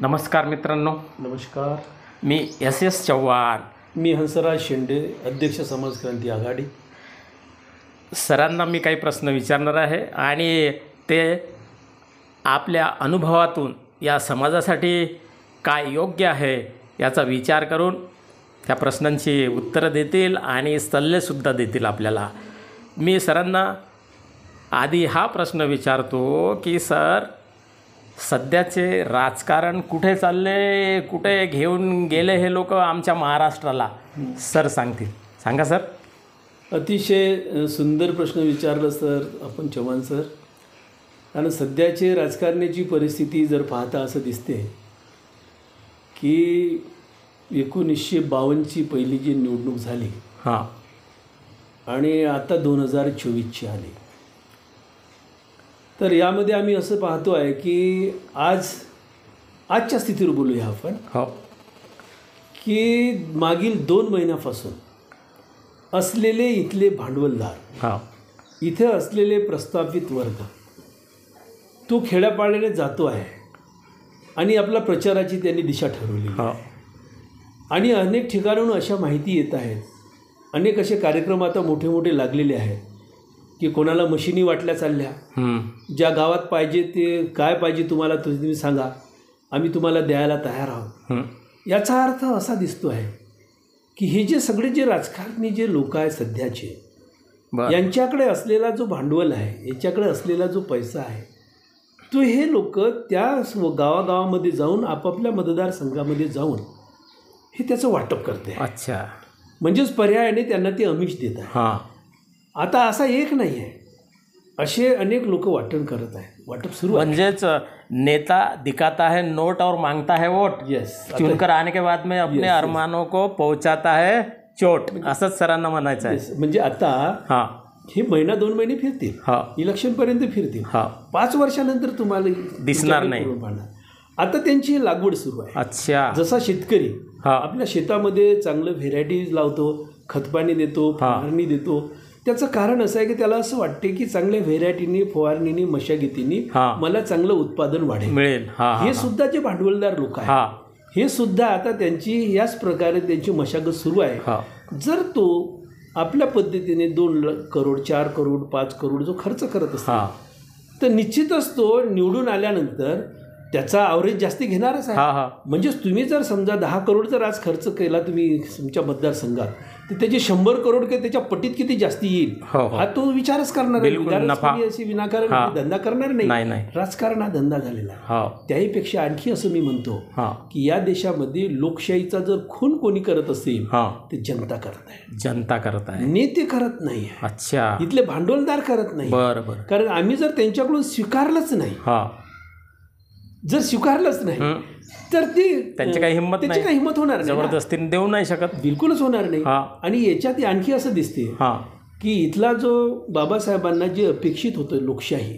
नमस्कार मित्रांनो. नमस्कार. मी एस चव्हाण. मी हंसराज शेंडे, अध्यक्ष समाज क्रांती आघाडी. सरांना मी काही प्रश्न विचारणार आहे आणि ते आपल्या अनुभवातून या समाजासाठी काय योग्य आहे याचा विचार करून त्या प्रश्नांची उत्तरं देतील आणि सल्लेसुद्धा देतील आपल्याला. मी सरांना आधी हा प्रश्न विचारतो की सर, सध्याचे राजकारण कुठे चालले, कुठे घेऊन गेले हे लोक आमच्या महाराष्ट्राला, सर सांगतील. सांगा सर. अतिशय सुंदर प्रश्न विचारला सर आपण चव्हाण सर. आणि सध्याचे राजकारणाची परिस्थिती जर पाहता असं दिसते की 1952ची पहिली जी निवडणूक झाली हां आणि आता 2024ची आली, तर यामध्ये आम्ही असं पाहतो आहे की आजच्या स्थितीवर बोलूया आपण. हो. की मागील 2 महिन्यापासून असलेले इथले भांडवलदार, हां इथे असलेले प्रस्थापित वर्ग तो खेड्यापाड्याने जातो आहे आणि आपल्या प्रचाराची त्यांनी दिशा ठरवली. हो. आणि अनेक ठिकाणाहून अशा माहिती येत आहेत, अनेक असे कार्यक्रम आता मोठे मोठे लागलेले आहेत की कोणाला मशिनी वाटल्या चालल्या, ज्या गावात पाहिजे ते काय पाहिजे तुम्हाला तुम्ही सांगा, आम्ही तुम्हाला द्यायला तयार आहोत. याचा अर्थ असा दिसतो आहे की हे जे सगळे जे राजकारणी जे लोक आहेत सध्याचे, यांच्याकडे असलेला जो भांडवल आहे, याच्याकडे असलेला जो पैसा आहे, तो हे लोक त्या गावागावामध्ये जाऊन आपापल्या मतदारसंघामध्ये जाऊन हे त्याचं वाटप करते. अच्छा. म्हणजेच पर्यायाने त्यांना ते आमिष देत आहे. हां. आता असा एक नाही आहे, असे अनेक लोक वाटण करत आहेत, वाटप सुरू आहे. म्हणजेच नेता दिखाता है नोट और मांगता है वोट. यस. चुनकर आने के बाद में अपने अरमानों को पहुंचाता है चोट, असंच सरांना म्हणायचं आहे. म्हणजे आता हां हे महिना 2 महिने फिरतील, हां इलेक्शनपर्यंत फिरतील, हां 5 वर्षानंतर तुम्हाला दिसणार नाही. आता त्यांची लागवड सुरू आहे. अच्छा. जसा शेतकरी हां आपल्या शेतामध्ये चांगलं व्हेरायटीज लावतो, खतपाणी देतो, फवारणी देतो, त्याचं कारण असं आहे की त्याला असं वाटते की चांगल्या व्हेरायटीनी, फवारणीनी, मशागतीनी मला चांगलं उत्पादन वाढेल, मिळेल. हे सुद्धा जे भांडवलदार लोक आहेत, हे सुद्धा आता त्यांची याच प्रकारे त्यांची मशागत सुरू आहे. जर तो आपल्या पद्धतीने 2 करोड 4 करोड 5 करोड जो खर्च करत असतो, तर निश्चितच तो निवडून आल्यानंतर त्याचा ॲव्हरेज जास्ती घेणारच आहे. म्हणजेच तुम्ही जर समजा 10 करोड जर आज खर्च केला तुम्ही तुमच्या मतदारसंघात, तर त्याचे 100 करोड काही त्याच्या पटीत किती जास्ती येईल हा तो विचारच करणार आहे. अशी विनाकारण धंदा करणार नाही. राजकारण हा धंदा झालेला आहे. त्याहीपेक्षा आणखी असं मी म्हणतो की या देशामध्ये लोकशाहीचा जर खून कोणी करत असेल ते जनता करत आहे. जनता करत आहे, नेते करत नाही. अच्छा. इथले भांडवलदार करत नाही. बरोबर. कारण आम्ही जर त्यांच्याकडून स्वीकारलंच नाही, जर स्वीकारलंच नाही तर त्यांची काही हिंमत होणार नाही, जबरदस्तीने देऊ नाही शकत, बिलकुलच होणार नाही. आणि याच्यात आणखी असं दिसते की इथला जो बाबासाहेबांना जे अपेक्षित होतं लोकशाही,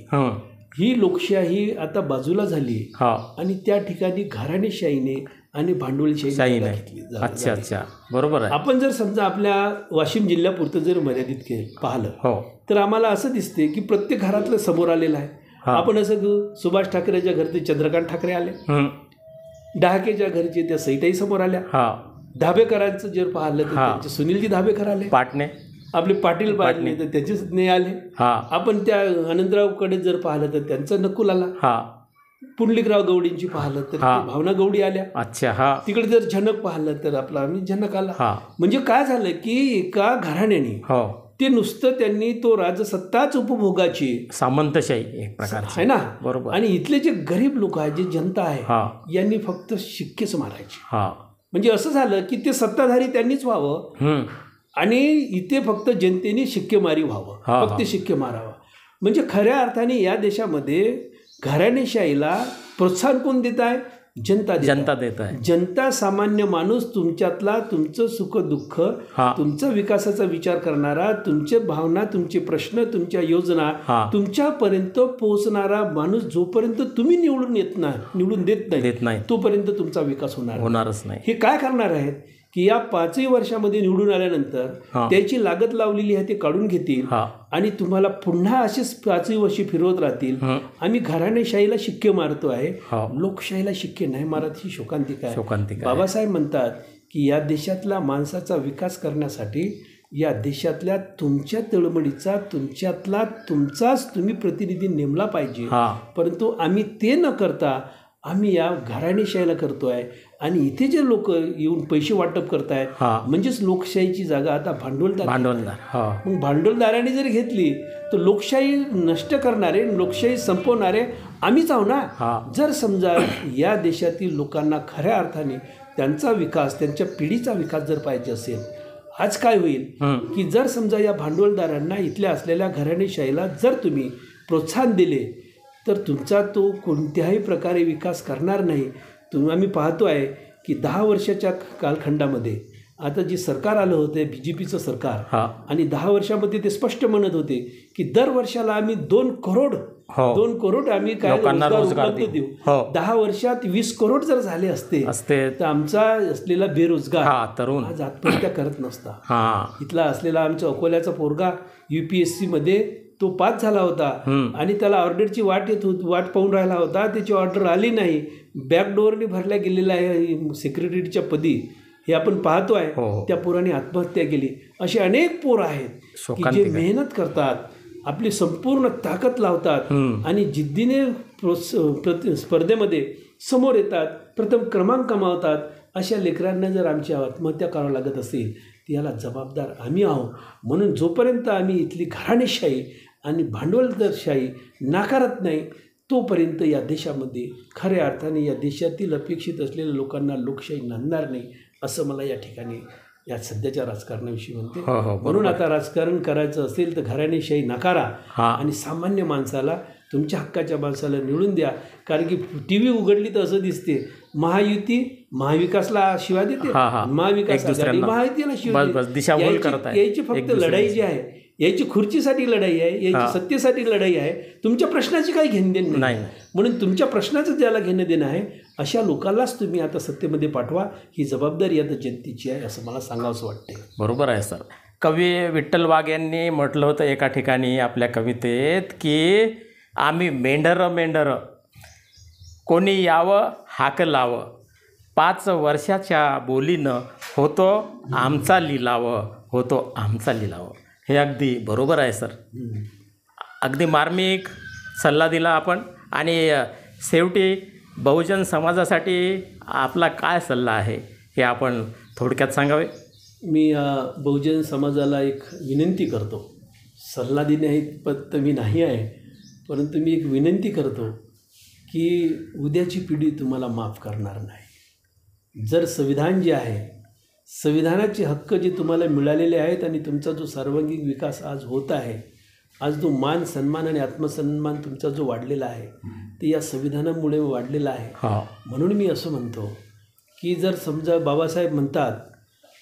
ही लोकशाही आता बाजूला झाली आणि त्या ठिकाणी घराणेशाहीने आणि भांडवलशाही घेतली. अच्छा अच्छा, बरोबर आहे. आपण जर समजा आपल्या वाशिम जिल्ह्यापुरतं जर मर्यादित पाहिलं तर आम्हाला असं दिसते की प्रत्येक घरातलं समोर आलेलं आहे. आपण असं सुभाष ठाकरेच्या घरचे चंद्रकांत ठाकरे आले, डहाकेच्या घरचे त्या सईताई समोर आल्या, धाबेकरांचं जर पाहिलं तर त्यांचे सुनीलजी धाबेकर आले, पाटणे आपले पाटील पाटणे तर त्याचे स्नेह आले. आपण त्या अनंतरावकडे जर पाहिलं तर त्यांचा नकुल आला, पुंडलिकराव गवडींची पाहिलं तर भावना गवडी आल्या. अच्छा. तिकडे जर झनक पाहिलं तर आपला आम्ही झनक आला. म्हणजे काय झालं की एका घराण्याने ते नुसतं त्यांनी तो राजसत्ताच उपभोगाची सामंतशाही एक प्रकार आहे ना. बरोबर. आणि इथले जे गरीब लोक आहेत, जे जनता आहे, यांनी फक्त शिक्केच मारायचे. म्हणजे असं झालं की ते सत्ताधारी त्यांनीच व्हावं आणि इथे फक्त जनतेने शिक्केमारी व्हावं, फक्त शिक्के मारावं. म्हणजे खऱ्या अर्थाने या देशामध्ये घराणेशाहीला प्रोत्साहन कोण देत आहे? जनता देत आहे. जनता, सामान्य माणूस, तुमच्यातला तुमचं सुख दुःख, तुमचा विकासाचा विचार करणारा, तुमचे भावना, तुमचे प्रश्न, तुमच्या योजना तुमच्यापर्यंत पोहोचणारा माणूस जोपर्यंत तुम्ही निवडून देत नाही तोपर्यंत तुमचा विकास होणारच नाही. हे काय करणार आहेत की या 5ही वर्षामध्ये निवडून आल्यानंतर त्याची लागत लावलेली आहे ते काढून घेतील आणि तुम्हाला पुन्हा अशीच 5ही वर्षी फिरवत राहतील. आम्ही घराणेशाहीला शिक्के मारतो आहे, लोकशाहीला शिक्के नाही मारत, ही शोकांतिका आहे. बाबासाहेब म्हणतात की या देशातला माणसाचा विकास करण्यासाठी या देशातल्या तुमच्या तळमळीचा तुमचाच तुम्ही प्रतिनिधी नेमला पाहिजे. परंतु आम्ही ते न करता आम्ही या घराणेशाहीला करतो आहे आणि इथे जे लोक येऊन पैसे वाटप करतायत म्हणजेच लोकशाहीची जागा आता भांडवलदार. मग भांडवलदारांनी जर घेतली तर लोकशाही नष्ट करणारे, लोकशाही संपवणारे आम्हीच आहो ना. जर समजा या देशातील लोकांना खऱ्या अर्थाने त्यांचा विकास, त्यांच्या पिढीचा विकास जर पाहिजे असेल, आज काय होईल की जर समजा या भांडवलदारांना इथल्या असलेल्या घराणेशाहीला जर तुम्ही प्रोत्साहन दिले तर तुमचा तो कोणत्याही प्रकारे विकास करणार नाही. आम्ही पाहतो आहे की 10 वर्षाच्या कालखंडामध्ये आता जे सरकार आलं होतं BJPचं सरकार, आणि 10 वर्षामध्ये ते स्पष्ट म्हणत होते की दर वर्षाला आम्ही 2 करोड आम्ही काय रोजगार देऊ. 10 वर्षात 20 करोड जर झाले असते तर आमचा असलेला बेरोजगार तरुण आज आत्महत्या करत नसता. इथला असलेला आमच्या अकोल्याचा पोरगा UPSC मध्ये तो पास झाला होता आणि त्याला ऑर्डरची वाट पाहून राहिला होता, त्याची ऑर्डर आली नाही, बॅकडोअरने भरल्या गेलेला आहे सेक्रेटरीच्या पदी, हे आपण पाहतो आहे. त्या पोराने आत्महत्या केली. असे अनेक पोरं आहेत की जे मेहनत करतात, आपली संपूर्ण ताकद लावतात आणि जिद्दीने स्पर्धेमध्ये समोर येतात, प्रथम क्रमांक कमावतात. अशा लेकरांना जर आमची आत्महत्या करावं लागत असेल तर याला जबाबदार आम्ही आहोत. म्हणून जोपर्यंत आम्ही इथली घराणेशाही आणि भांडवलदारशाही नाकारत नाही तोपर्यंत या देशामध्ये खऱ्या अर्थाने या देशातील अपेक्षित असलेल्या लोकांना लोकशाही नांदणार नाही, असं मला या ठिकाणी या सध्याच्या राजकारणाविषयी म्हणते. म्हणून आता राजकारण करायचं असेल तर घराणेशाही नाकारा आणि सामान्य माणसाला, तुमच्या हक्काच्या माणसाला निवडून द्या. कारण की TV उघडली तर असं दिसते महायुती महाविकासला शिवाय देते, महाविकास आघाडी महायुतीला शिवाय देते. याची फक्त लढाई जी आहे, याची खुर्चीसाठी लढाई आहे, याची सत्तेसाठी लढाई आहे. तुमच्या प्रश्नाची काही घेणं देणं नाही. म्हणून तुमच्या प्रश्नाचं ज्याला घेणं देणं आहे अशा लोकांनाच तुम्ही आता सत्तेमध्ये पाठवा. ही जबाबदारी आता जनतेची आहे असं मला सांगावंसं वाटते. बरोबर आहे सर. कवी विठ्ठल वाघ यांनी म्हटलं होतं एका ठिकाणी आपल्या कवितेत की आम्ही मेंढरं कोणी यावं हाक लावं, 5 वर्षाच्या बोलीनं होतो आमचा लिलाव. हे अगदी बरोबर आहे सर. अगदी मार्मिक सल्ला दिला आपण. आणि शेवटी बहुजन समाजासाठी आपला काय सल्ला आहे हे आपण थोडक्यात सांगावे. मी बहुजन समाजाला एक विनंती करतो. सल्ला देण्याइतपत मी नाही आहे, परंतु मी एक विनंती करतो की उद्याची पिढी तुम्हाला माफ करणार नाही. जर संविधान जे आहे, संविधानाचे हक्क जे तुम्हाला मिळालेले आहेत आणि तुमचा जो सर्वांगीण विकास आज होत आहे, आज जो मान सन्मान आणि आत्मसन्मान तुमचा जो वाढलेला आहे ते या संविधानामुळे वाढलेला आहे. म्हणून मी असं म्हणतो की जर समजा बाबासाहेब म्हणतात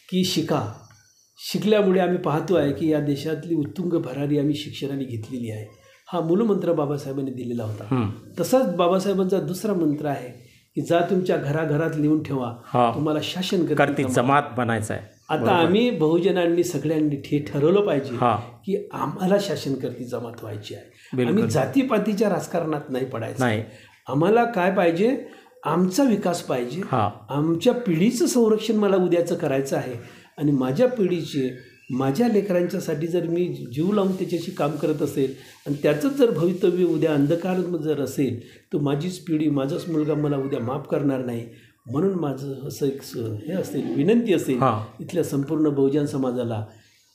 की शिकल्यामुळे आम्ही पाहतो आहे की या देशातली उत्तुंग भरारी आम्ही शिक्षणाने घेतलेली आहे. हा मूलमंत्र बाबासाहेबांनी दिलेला होता. तसाच बाबासाहेबांचा दुसरा मंत्र आहे की जा तुमच्या घराघरात लिहून ठेवा, तुम्हाला शासन करती जमात बनायचं आहे. आता आम्ही बहुजनांनी सगळ्यांनी ठरवलं पाहिजे की आम्हाला शासन करती जमात व्हायची आहे. आम्ही जातीपातीच्या राजकारणात नाही पडायचं नाही. आम्हाला काय पाहिजे, आमचा विकास पाहिजे. आमच्या पिढीचं संरक्षण मला उद्याचं करायचं आहे आणि माझ्या पिढीचे, माझ्या लेकरांच्यासाठी जर मी जीव लावून त्याच्याशी काम करत असेल आणि त्याचंच जर भवितव्य उद्या अंधकार जर असेल तर माझीच पिढी, माझाच मुलगा मला उद्या माफ करणार नाही. म्हणून माझं असं एक हे असेल, विनंती असेल इथल्या संपूर्ण बहुजन समाजाला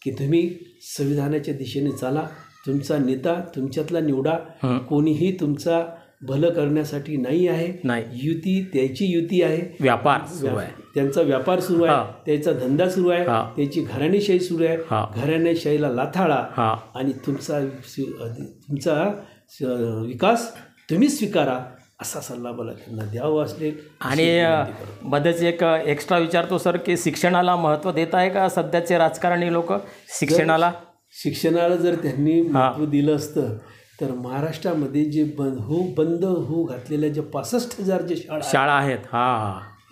की तुम्ही संविधानाच्या दिशेने चाला. तुमचा नेता तुमच्यातला निवडा. कोणीही तुमचा भलं करण्यासाठी नाही आहे. युती त्याची युती आहे, व्यापार सुरू आहे, त्यांचा व्यापार सुरू आहे, त्याचा धंदा सुरू आहे, त्याची घराणेशाही सुरू आहे. घराणेशाहीला लाथाळा आणि तुमचा विकास तुम्ही स्वीकारा असा सल्ला मला त्यांना द्यावा असेल. आणि मध्येच एक एक्स्ट्रा विचारतो सर की शिक्षणाला महत्त्व देत आहे का सध्याचे राजकारणी लोक? शिक्षणाला जर त्यांनी महत्त्व दिलं असतं तर महाराष्ट्रामध्ये जे बंद होऊ घातलेल्या जे 65,000 जे शाळा आहेत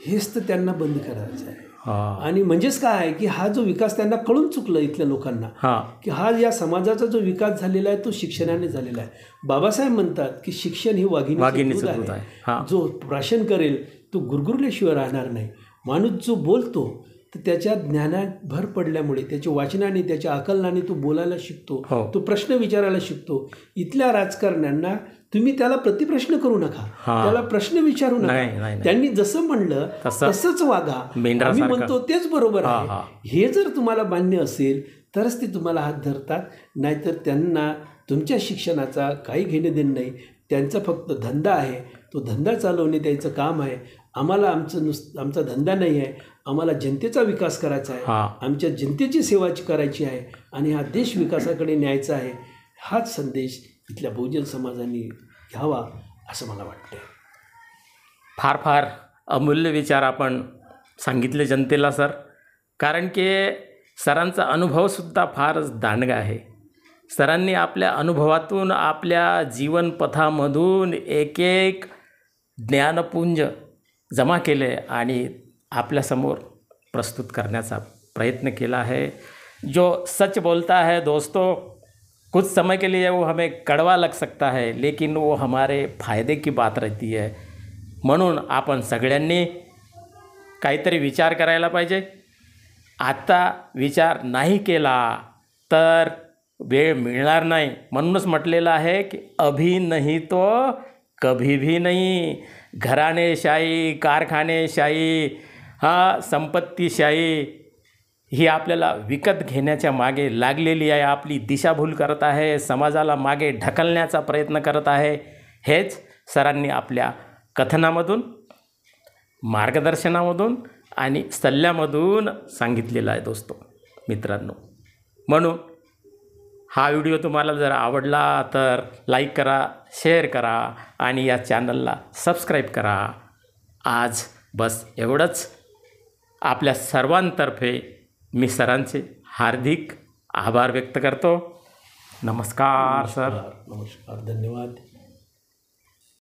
हेच तर त्यांना बंद करायचं आहे. आणि म्हणजेच काय आहे की हा जो विकास त्यांना कळून चुकलं इथल्या लोकांना की हा या समाजाचा जो विकास झालेला आहे तो शिक्षणाने झालेला आहे. बाबासाहेब म्हणतात की शिक्षण ही वाघिणीचं दूध आहे. जो प्राशन करेल तो गुरगुरल्याशिवाय राहणार नाही. माणूस जो बोलतो तर त्याच्या ज्ञानात भर पडल्यामुळे त्याच्या वाचनाने त्याच्या आकलनाने तो बोलायला शिकतो, तो प्रश्न विचारायला शिकतो. इथल्या राजकारण्यांना तुम्ही त्याला प्रतिप्रश्न करू नका, त्याला प्रश्न विचारू नका. त्यांनी जसं म्हणलं तसंच वागा, आम्ही म्हणतो तेच बरोबर आहे. हे जर तुम्हाला मान्य असेल तरच ते तुम्हाला हात धरतात, नाहीतर त्यांना तुमच्या शिक्षणाचा काही घेणं देणं नाही. त्यांचा फक्त धंदा आहे, तो धंदा चालवणे त्यांचं काम आहे. आम्हाला आमचा धंदा नाही आहे, आम्हाला जनतेचा विकास करायचा आहे, आमच्या जनतेची सेवा करायची आहे आणि हा देश विकासाकडे न्यायचा आहे. हाच संदेश इथल्या बहुजन समाजाने घ्यावा असं मला वाटतं. फार फार अमूल्य विचार आपण सांगितले जनतेला सर, कारण की सरांचा अनुभवसुद्धा फारच दांडगा आहे. सरांनी आपल्या अनुभवातून आपल्या जीवनपथामधून एक एक ज्ञानपुंज जमा केले आणि आपल्यासमोर प्रस्तुत करण्याचा प्रयत्न केला है. जो सच बोलता है दोस्तों, कुछ समय के लिए वो हमें कड़वा लग सकता है, लेकिन वो हमारे फायदे की बात रहती है. म्हणून आपण सगळ्यांनी काहीतरी विचार करायला पाहिजे. आता विचार नाही केला तर वेळ मिळणार नाही. म्हणूनच म्हटलेलं आहे की अभी नहीं तो कभी भी नहीं. घराणेशाही, कारखानेशाही, संपत्तीशाही ही आपल्याला विकत घेण्याच्या मागे लागलेली आहे. आपली दिशाभूल करत आहे, समाजाला मागे ढकलण्याचा प्रयत्न करत आहे. हेच सरांनी आपल्या कथनामधून, मार्गदर्शनामधून आणि सल्ल्यामधून सांगितलेलं आहे दोस्तो मित्रांनो. म्हणून हा व्हिडिओ तुम्हाला जर आवडला तर लाईक करा, शेअर करा आणि या चॅनलला सबस्क्राईब करा. आज बस एवढंच. आपल्या सर्वांतर्फे मी सरांचे हार्दिक आभार व्यक्त करतो. नमस्कार सर. नमस्कार, धन्यवाद.